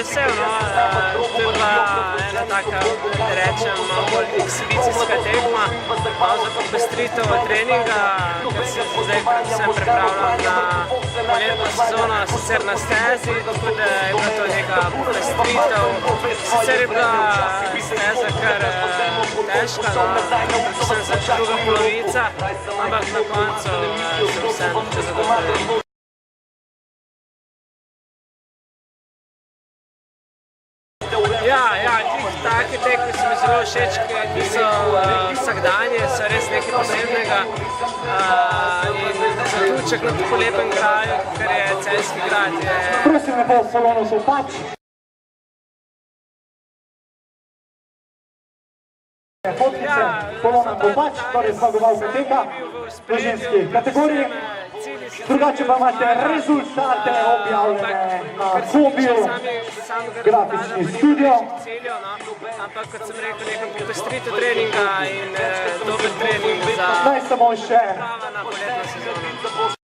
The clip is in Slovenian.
vesel, no. To je bila ena taka, da rečem, malo bolj ekshibicijska tekma, malo za popestritev treninga, ker se zdaj predvsem pripravljam na poletno sezono, sicer na stezi, tako da je bila to neka popestritev. Sicer je bila steza kar težka, predvsem za druga polovica, ampak na koncu sem vsem zadovoljen. Ja, take tekme so mi zelo všeč, ker niso vsakdanje, so res nekaj posebnega in zaključek na tako lepem kraju, kar je Celjski grad. Prosim lepo, Salonu Sopač. Fotkice Polona Kopač, torej zmagovalka teka v ženski kategoriji. Drugače pa imate rezultate objavljene na Hobiju, grafični studio. Ampak, kot sem rekel, nekaj popestritev treninga in dober trening za Naj samo še prava na poletno sezono.